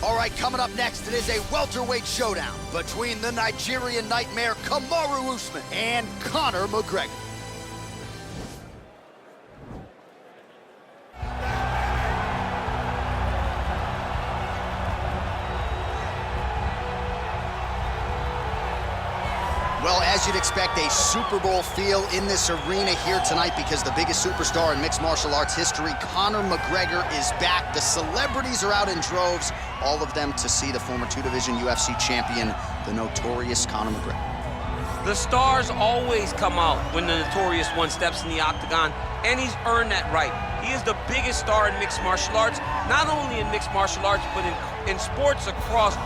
All right, coming up next, it is a welterweight showdown between the Nigerian nightmare Kamaru Usman and Conor McGregor. Well, as you'd expect, a Super Bowl feel in this arena here tonight because the biggest superstar in mixed martial arts history, Conor McGregor, is back. The celebrities are out in droves, all of them to see the former two-division UFC champion, the notorious Conor McGregor. The stars always come out when the notorious one steps in the octagon, and he's earned that right. He is the biggest star in mixed martial arts, not only in mixed martial arts, but in sports across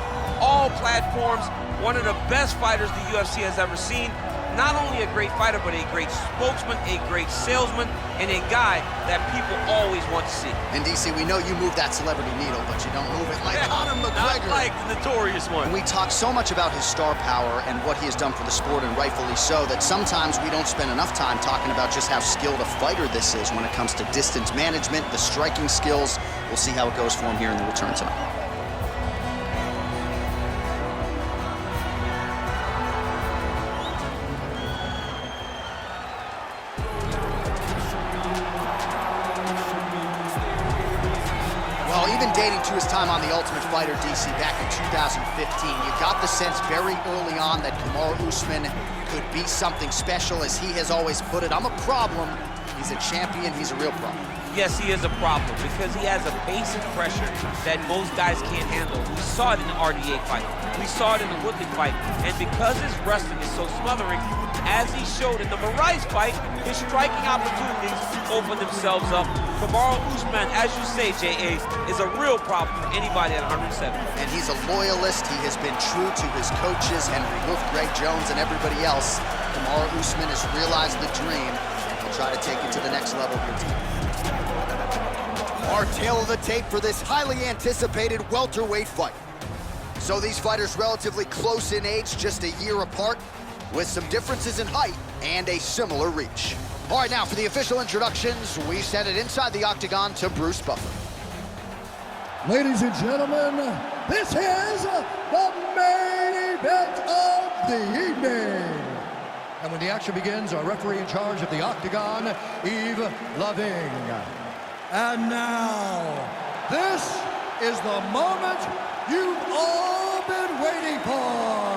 all platforms. One of the best fighters the UFC has ever seen. Not only a great fighter, but a great spokesman, a great salesman, and a guy that people always want to see. And DC, we know you move that celebrity needle, but you don't move it like Conor McGregor. Not like the notorious one. We talk so much about his star power and what he has done for the sport, and rightfully so, that sometimes we don't spend enough time talking about just how skilled a fighter this is when it comes to distance management, the striking skills. We'll see how it goes for him here in the return tonight. Even dating to his time on The Ultimate Fighter, DC, back in 2015, you got the sense very early on that Kamaru Usman could be something special. As he has always put it, I'm a problem. He's a champion. He's a real problem. Yes, he is a problem because he has a basic pressure that most guys can't handle. We saw it in the RDA fight. We saw it in the Woodley fight. And because his wrestling is so smothering, as he showed in the Moraes fight, his striking opportunities open themselves up. Kamaru Usman, as you say, J.A., is a real problem for anybody at 107. And he's a loyalist. He has been true to his coaches, Henry Wolf, Greg Jones, and everybody else. Kamaru Usman has realized the dream, and he'll try to take it to the next level here tonight. Our tale of the tape for this highly anticipated welterweight fight. So these fighters relatively close in age, just a year apart, with some differences in height and a similar reach. All right, now for the official introductions, we send it inside the octagon to Bruce Buffer. Ladies and gentlemen, this is the main event of the evening. And when the action begins, our referee in charge of the octagon, Yves Lavigne. And now, this is the moment you've all been waiting for.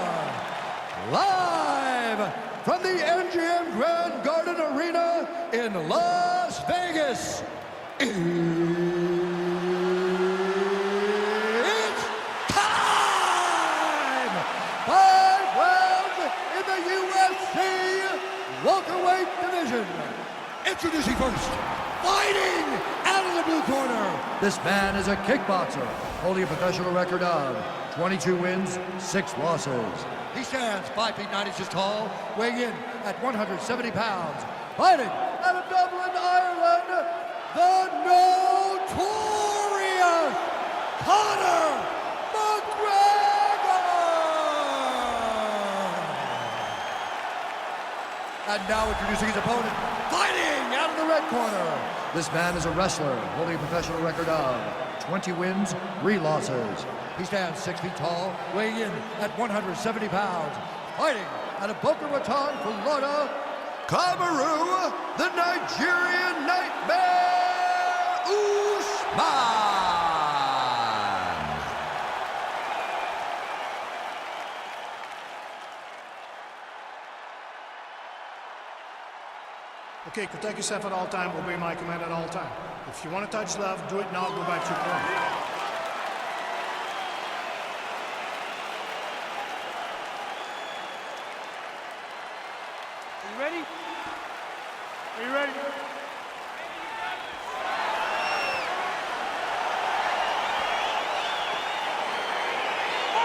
Live from the MGM Grand Garden Arena in Las Vegas. It's time! 5 rounds in the UFC welterweight division. Introducing first, fighting out of the blue corner. This man is a kickboxer, holding a professional record of 22 wins, 6 losses. He stands 5 feet 9 inches tall, weighing in at 170 pounds. Fighting out of Dublin, Ireland, the notorious Conor McGregor! And now introducing his opponent, fighting out of the red corner. This man is a wrestler, holding a professional record of 20 wins, 3 losses. He stands 6 feet tall, weighing in at 170 pounds. Fighting out of Boca Raton, Florida, Kamaru, the Nigerian nightmare, Usman. Okay, protect yourself at all time, obey my command at all time. If you want to touch love, do it now, go back to your corner. Ready? Are you ready?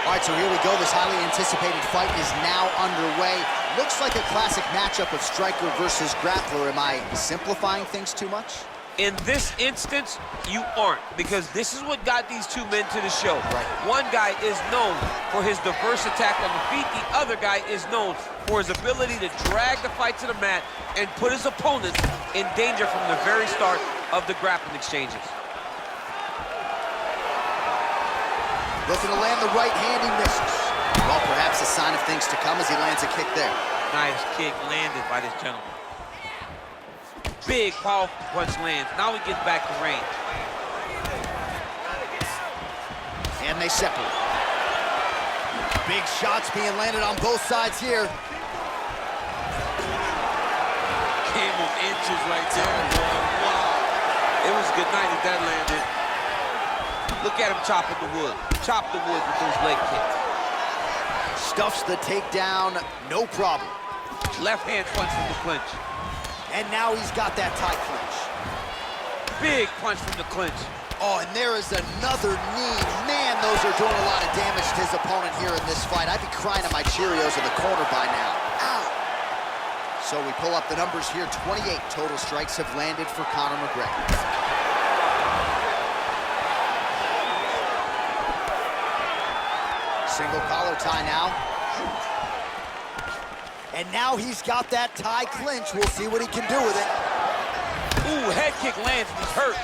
All right, so here we go. This highly anticipated fight is now underway. Looks like a classic matchup of striker versus grappler. Am I simplifying things too much? In this instance, you aren't, because this is what got these two men to the show. Right. One guy is known for his diverse attack on the feet. The other guy is known for his ability to drag the fight to the mat and put his opponent in danger from the very start of the grappling exchanges. Looking to land the right hand, he misses. Well, perhaps a sign of things to come as he lands a kick there. Nice kick landed by this gentleman. Big, powerful punch lands. Now he gets back to range. And they separate. Big shots being landed on both sides here. Came of inches right there. Wow. It was a good night if that landed. Look at him chopping the wood. Chop the wood with those leg kicks. Stuffs the takedown, no problem. Left hand punch from the clinch. And now he's got that tie clinch. Big punch from the clinch. Oh, and there is another knee. Man, those are doing a lot of damage to his opponent here in this fight. I'd be crying at my Cheerios in the corner by now. Ow! So we pull up the numbers here. 28 total strikes have landed for Conor McGregor. Single collar tie now. And now he's got that tie clinch. We'll see what he can do with it. Ooh, head kick lands, he's hurt.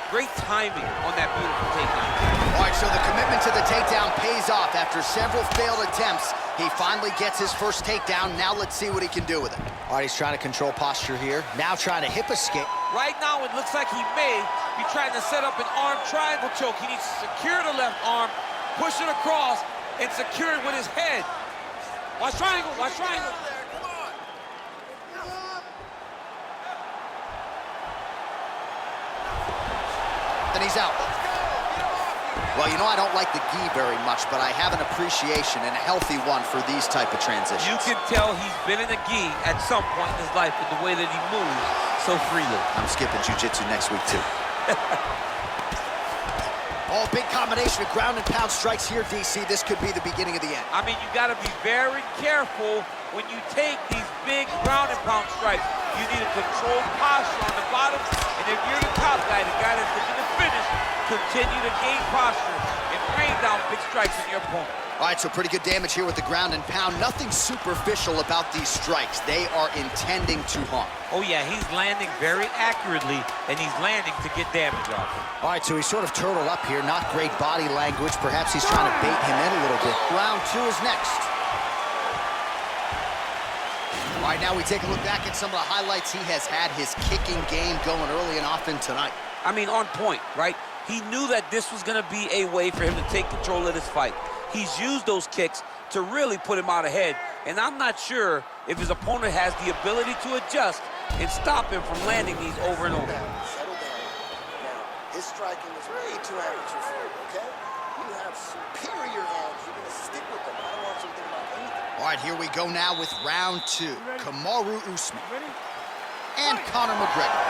Great timing on that beautiful takedown. All right, so the commitment to the takedown pays off. After several failed attempts, he finally gets his first takedown. Now let's see what he can do with it. All right, he's trying to control posture here. Now trying to hip escape. Right now, it looks like he may be trying to set up an arm triangle choke. He needs to secure the left arm, push it across, and secure it with his head. Watch triangle, watch triangle. Then he's out. Well, you know, I don't like the gi very much, but I have an appreciation, and a healthy one, for these type of transitions. You can tell he's been in the gi at some point in his life with the way that he moves so freely. I'm skipping jiu-jitsu next week, too. Oh, big combination of ground and pound strikes here, DC. This could be the beginning of the end. I mean, you got to be very careful when you take these big ground and pound strikes. You need a controlled posture on the bottom, and if you're the top guy, the guy that's looking to finish, continue to gain posture and rain down big strikes on your opponent. All right, so pretty good damage here with the ground and pound. Nothing superficial about these strikes. They are intending to harm. Oh, yeah, he's landing very accurately, and he's landing to get damage off him. All right, so he's sort of turtled up here. Not great body language. Perhaps he's trying to bait him in a little bit. Round 2 is next. All right, now we take a look back at some of the highlights. He has had his kicking game going early and often tonight. I mean, on point, right? He knew that this was going to be a way for him to take control of this fight. He's used those kicks to really put him out ahead, and I'm not sure if his opponent has the ability to adjust and stop him from landing these over and over. Settle down. Now, his striking is way too amateur for you, okay? You have superior hands. You're going to stick with them. I don't want you to think about anything. All right, here we go now with round 2. Kamaru Usman and Conor McGregor.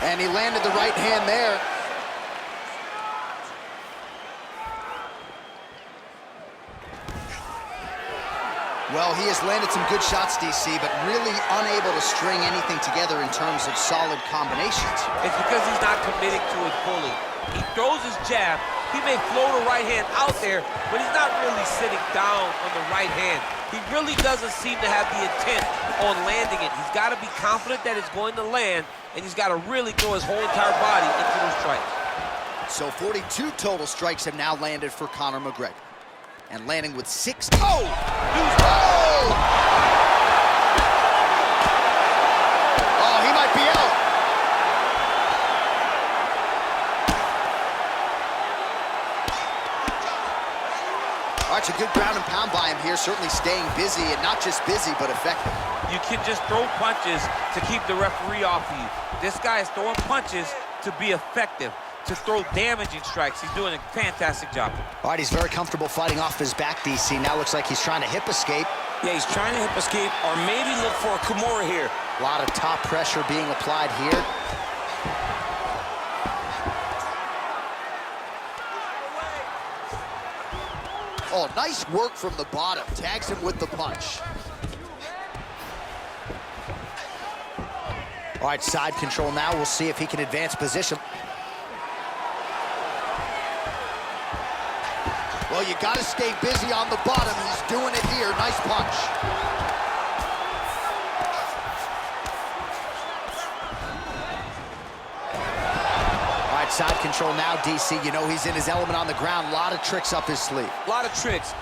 And he landed the right hand there. Well, he has landed some good shots, DC, but really unable to string anything together in terms of solid combinations. It's because he's not committing to it fully. He throws his jab. He may float a right hand out there, but he's not really sitting down on the right hand. He really doesn't seem to have the intent on landing it. He's got to be confident that it's going to land, and he's got to really throw his whole entire body into those strikes. So 42 total strikes have now landed for Conor McGregor. And landing with 6. Oh! Oh! Oh, he might be out. All right, it's a good ground and pound by him here, certainly staying busy, and not just busy, but effective. You can just throw punches to keep the referee off of you. This guy is throwing punches to be effective, to throw damaging strikes. He's doing a fantastic job. All right, he's very comfortable fighting off his back, DC. Now looks like he's trying to hip escape. Yeah, he's trying to hip escape, or maybe look for a Kamaru here. A lot of top pressure being applied here. Oh, nice work from the bottom. Tags him with the punch. All right, side control now. We'll see if he can advance position. Well, you got to stay busy on the bottom. He's doing it here. Nice punch. side control now, DC. You know he's in his element on the ground. A lot of tricks up his sleeve. A lot of tricks.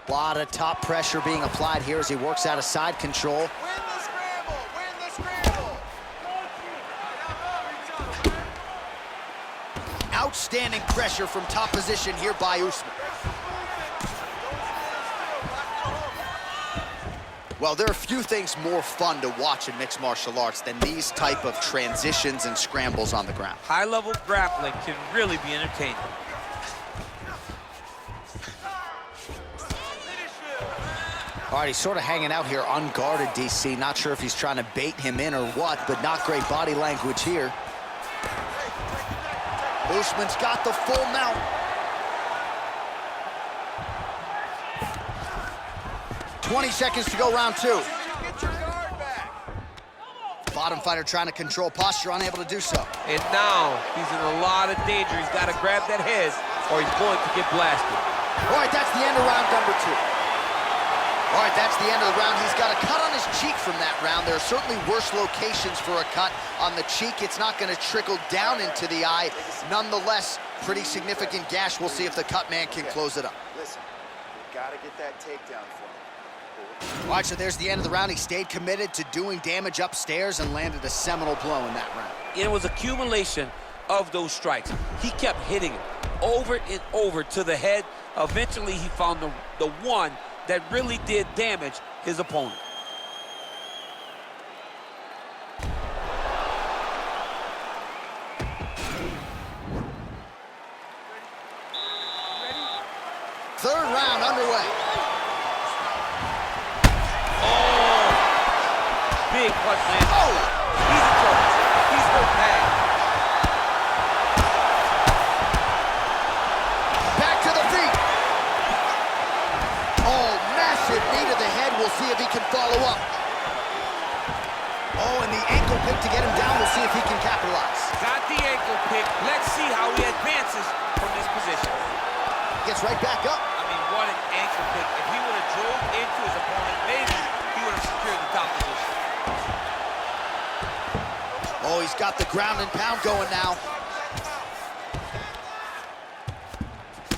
A lot of top pressure being applied here as he works out of side control. Win the scramble! Win the scramble! Outstanding pressure from top position here by Usman. Well, there are few things more fun to watch in mixed martial arts than these type of transitions and scrambles on the ground. High-level grappling can really be entertaining. All right, he's sort of hanging out here unguarded, DC. Not sure if he's trying to bait him in or what, but not great body language here. Usman's got the full mount. "20 seconds to go, round 2. Get your guard back. Bottom fighter trying to control posture, unable to do so. And now he's in a lot of danger. He's got to grab that head or he's going to get blasted. All right, that's the end of round number 2. All right, that's the end of the round. He's got a cut on his cheek from that round. There are certainly worse locations for a cut on the cheek. It's not going to trickle down into the eye. Nonetheless, pretty significant gash. We'll see if the cut man can close it up. Listen, you gotta get that takedown for him. All right, so there's the end of the round. He stayed committed to doing damage upstairs and landed a seminal blow in that round. It was accumulation of those strikes. He kept hitting him over and over to the head. Eventually, he found the one that really did damage his opponent. Third round underway. Oh! Big punch, man. Oh! He's in trouble. He's hurt bad. Back to the feet. Oh, massive knee to the head. We'll see if he can follow up. Oh, and the ankle pick to get him down. We'll see if he can capitalize. Got the ankle pick. Let's see how he advances from this position. Gets right back up. I mean, what an ankle pick. If he would have drove into his opponent, maybe he would have secured the top position. Oh, he's got the ground and pound going now.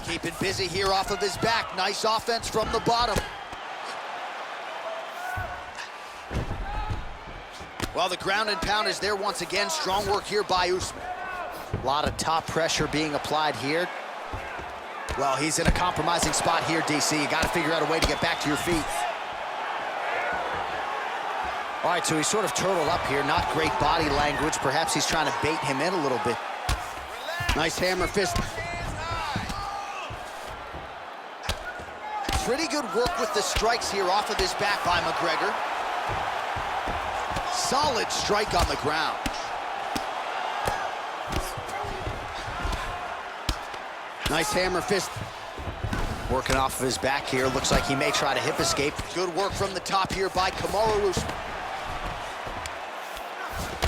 Keeping busy here off of his back. Nice offense from the bottom. Well, the ground and pound is there once again. Strong work here by Usman. A lot of top pressure being applied here. Well, he's in a compromising spot here, DC. You got to figure out a way to get back to your feet. All right, so he's sort of turtled up here. Not great body language. Perhaps he's trying to bait him in a little bit. Nice hammer fist. Pretty good work with the strikes here off of his back by McGregor. Solid strike on the ground. Nice hammer fist. Working off of his back here. Looks like he may try to hip escape. Good work from the top here by Kamaru.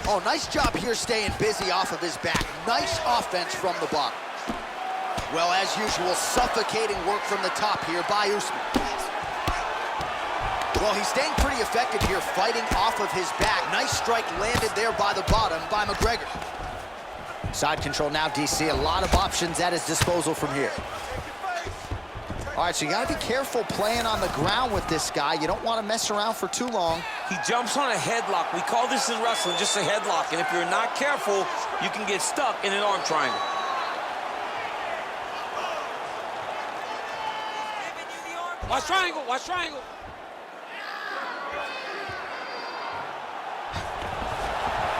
Oh, nice job here staying busy off of his back. Nice offense from the bottom. Well, as usual, suffocating work from the top here by Usman. Well, he's staying pretty effective here, fighting off of his back. Nice strike landed there by the bottom by McGregor. Side control now, DC. A lot of options at his disposal from here. All right, so you got to be careful playing on the ground with this guy. You don't want to mess around for too long. He jumps on a headlock. We call this in wrestling just a headlock. And if you're not careful, you can get stuck in an arm triangle. Watch triangle, watch triangle.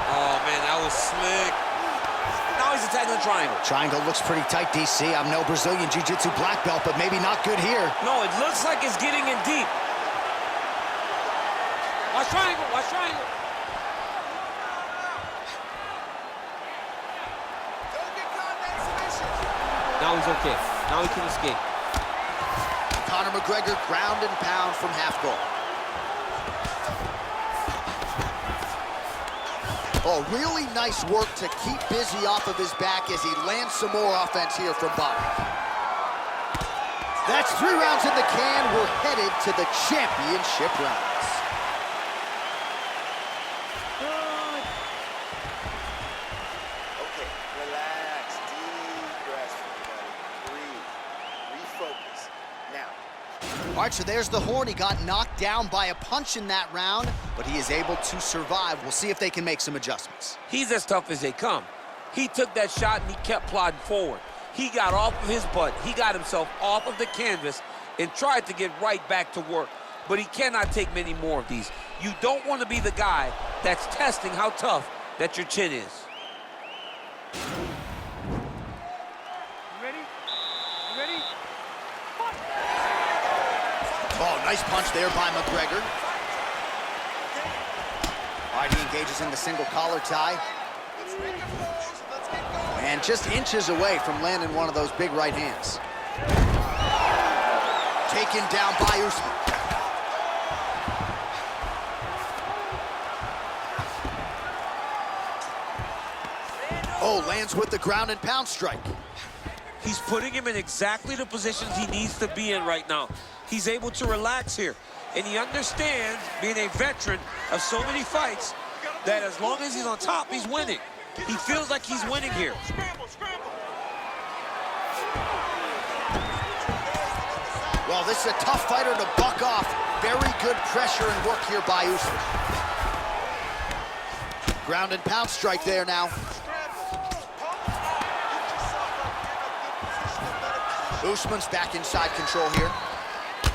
Oh, man, that was slick. Now he's attacking the triangle. Triangle looks pretty tight, DC. I'm no Brazilian Jiu-Jitsu black belt, but maybe not good here. No, it looks like it's getting in deep. Watch triangle, watch triangle. Don't get caught in that submission. Now he's okay. Now he can escape. Conor McGregor ground and pound from half guard. Oh, really nice work to keep busy off of his back as he lands some more offense here from bottom. That's 3 rounds in the can. We're headed to the championship rounds. right, so there's the horn. He got knocked down by a punch in that round, but he is able to survive. We'll see if they can make some adjustments. He's as tough as they come. He took that shot and he kept plodding forward. He got off of his butt. He got himself off of the canvas and tried to get right back to work. But he cannot take many more of these. You don't want to be the guy that's testing how tough that your chin is. You ready? You ready? Oh, nice punch there by McGregor. All right, he engages in the single collar tie. And just inches away from landing one of those big right hands. Taken down by Usman. Oh, lands with the ground and pound strike. He's putting him in exactly the positions he needs to be in right now. He's able to relax here. And he understands, being a veteran of so many fights, that as long as he's on top, he's winning. He feels like he's winning here. Well, this is a tough fighter to buck off. Very good pressure and work here by Usman. Ground and pound strike there now. Usman's back inside control here.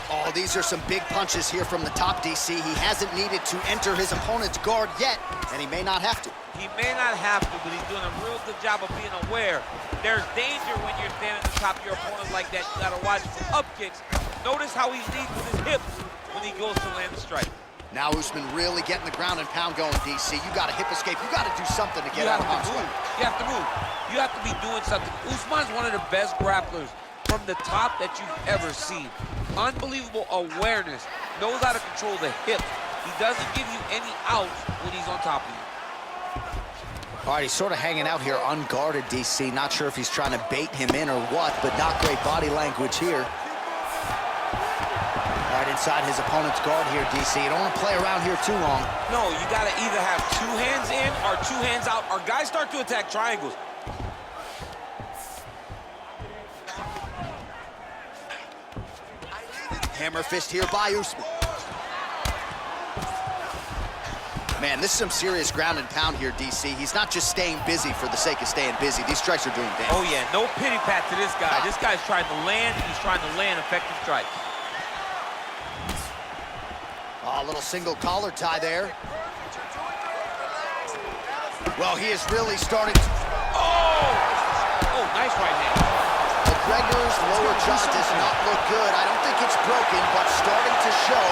Oh, these are some big punches here from the top, DC. He hasn't needed to enter his opponent's guard yet, and he may not have to. He may not have to, but he's doing a real good job of being aware. There's danger when you're standing at the top of your opponent like that. You gotta watch for up kicks. Notice how he leads with his hips when he goes to land the strike. Now Usman really getting the ground and pound going, DC. You got to hip escape. You got to do something to get out of harm's way. You have to move. You have to be doing something. Usman's one of the best grapplers from the top that you've ever seen. Unbelievable awareness. Knows how to control the hips. He doesn't give you any outs when he's on top of you. All right, he's sort of hanging out here unguarded, DC. Not sure if he's trying to bait him in or what, but not great body language here. All right, inside his opponent's guard here, DC. You don't want to play around here too long. No, you got to either have two hands in or two hands out, or guys start to attack triangles. Hammer fist here by Usman. Man, this is some serious ground and pound here, DC. He's not just staying busy for the sake of staying busy. These strikes are doing damage. Oh, yeah, no pity pat to this guy. This guy's trying to land, he's trying to land effective strikes. Oh, a little single collar tie there. Well, he is really starting to... Oh, nice right hand. McGregor's lower jaw does not look good. I don't think it's broken, but starting to show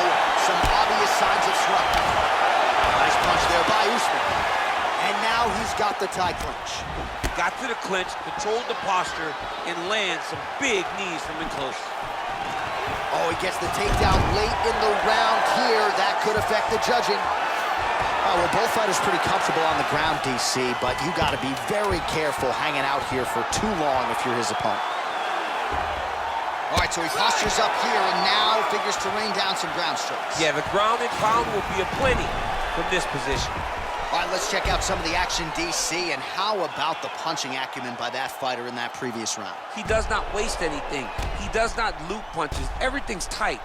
some obvious signs of swelling. Nice punch there by Usman. And now he's got the tie clinch. Got to the clinch, controlled the posture, and lands some big knees from in close. Oh, he gets the takedown late in the round here. That could affect the judging. Oh, well, both fighters pretty comfortable on the ground, DC, but you got to be very careful hanging out here for too long if you're his opponent. All right, so he postures up here and now figures to rain down some ground strikes. Yeah, the ground and pound will be aplenty from this position. All right, let's check out some of the action, DC, and how about the punching acumen by that fighter in that previous round? He does not waste anything. He does not loop punches. Everything's tight.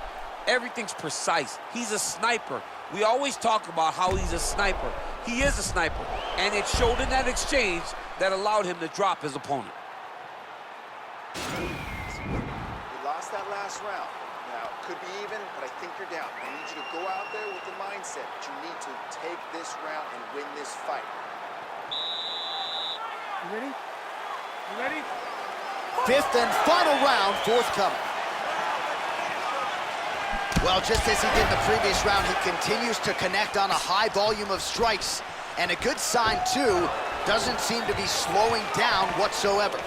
Everything's precise. He's a sniper. We always talk about how he's a sniper. He is a sniper, and it showed in that exchange that allowed him to drop his opponent. You lost that last round. Now, could be even, but I think you're down. I need you to go out there with the mindset that you need to take this round and win this fight. You ready? You ready? Fifth and final round, forthcoming. Well, just as he did in the previous round, he continues to connect on a high volume of strikes. And a good sign, too, doesn't seem to be slowing down whatsoever.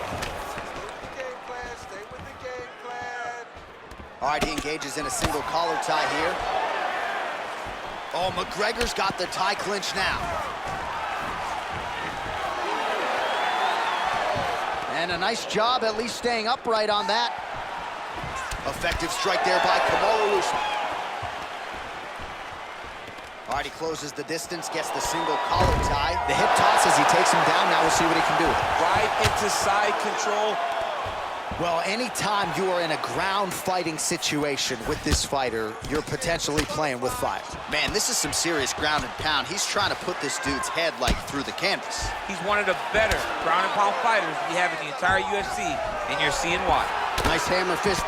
All right, he engages in a single collar tie here. Oh, McGregor's got the tie clinch now. And a nice job at least staying upright on that. Effective strike there by Kamaru. All right, he closes the distance, gets the single collar tie. The hip toss as he takes him down. Now we'll see what he can do with it. Right into side control. Well, anytime you are in a ground fighting situation with this fighter, you're potentially playing with fire. Man, this is some serious ground and pound. He's trying to put this dude's head like through the canvas. He's one of the better ground and pound fighters we have in the entire UFC, and you're seeing why. Nice hammer fist.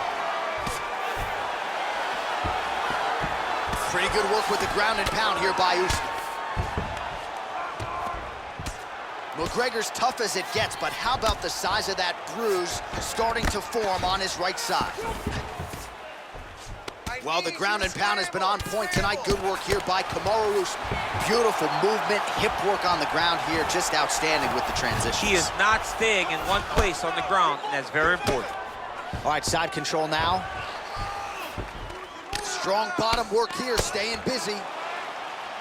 Pretty good work with the ground and pound here by Usman. McGregor's tough as it gets, but how about the size of that bruise starting to form on his right side? Well, the ground and pound has been on point tonight. Good work here by Kamaru. Beautiful movement, hip work on the ground here. Just outstanding with the transitions. He is not staying in one place on the ground, and that's very important. All right, side control now. Strong bottom work here, staying busy.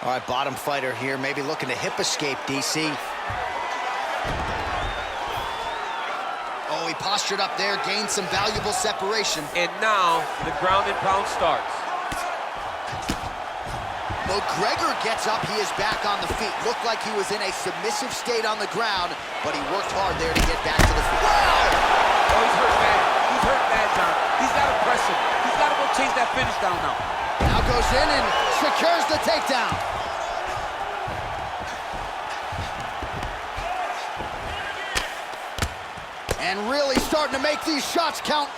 All right, bottom fighter here, maybe looking to hip escape, DC. Oh, he postured up there, gained some valuable separation. And now, the ground and pound starts. McGregor gets up, he is back on the feet. Looked like he was in a submissive state on the ground, but he worked hard there to get back to the feet. Wow! Oh, he's hurt bad. He's hurt bad, John. He's got to press him. He's got to go chase that finish down now. Now goes in and secures the takedown. And really starting to make these shots count.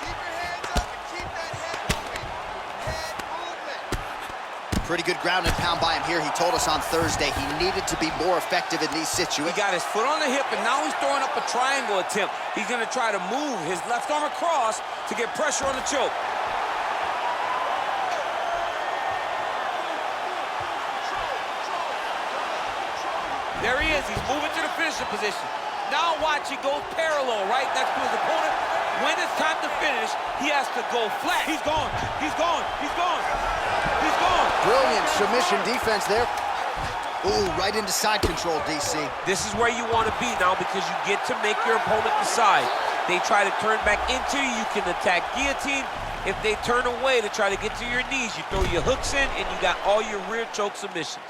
Keep your hands up and keep that head moving. Head movement. Pretty good ground and pound by him here. He told us on Thursday he needed to be more effective in these He situations. got his foot on the hip, and now he's throwing up a triangle attempt. He's going to try to move his left arm across to get pressure on the choke. There he is. He's moving to the finisher position. Now watch, he goes parallel right next to his opponent. When it's time to finish, he has to go flat. He's gone. He's gone. He's gone. He's gone. Brilliant submission defense there. Ooh, right into side control, DC. This is where you want to be now because you get to make your opponent decide. They try to turn back into you, you can attack guillotine. If they turn away to try to get to your knees, you throw your hooks in and you got all your rear choke submissions.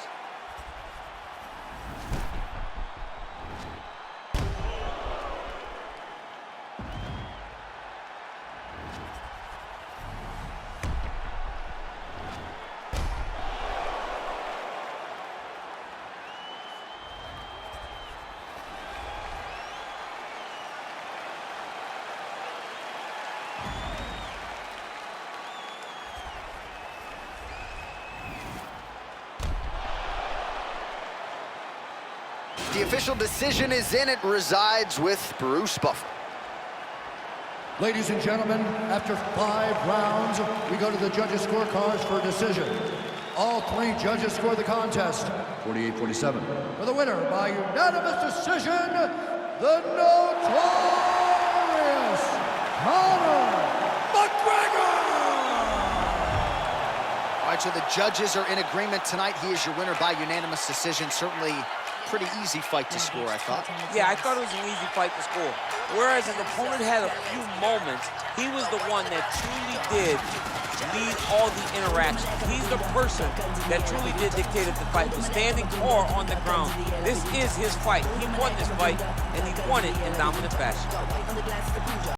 The official decision is in. It resides with Bruce Buffer. Ladies and gentlemen, after 5 rounds, we go to the judges' scorecards for decision. All 3 judges score the contest 48-47. For the winner by unanimous decision, the notorious Conor McGregor! All right, so the judges are in agreement tonight. He is your winner by unanimous decision. Certainly pretty easy fight to score, I thought. Yeah, I thought it was an easy fight to score. Whereas his opponent had a few moments, he was the one that truly did lead all the interactions. He's the person that truly did dictate if the fight was standing or on the ground. This is his fight. He won this fight, and he won it in dominant fashion.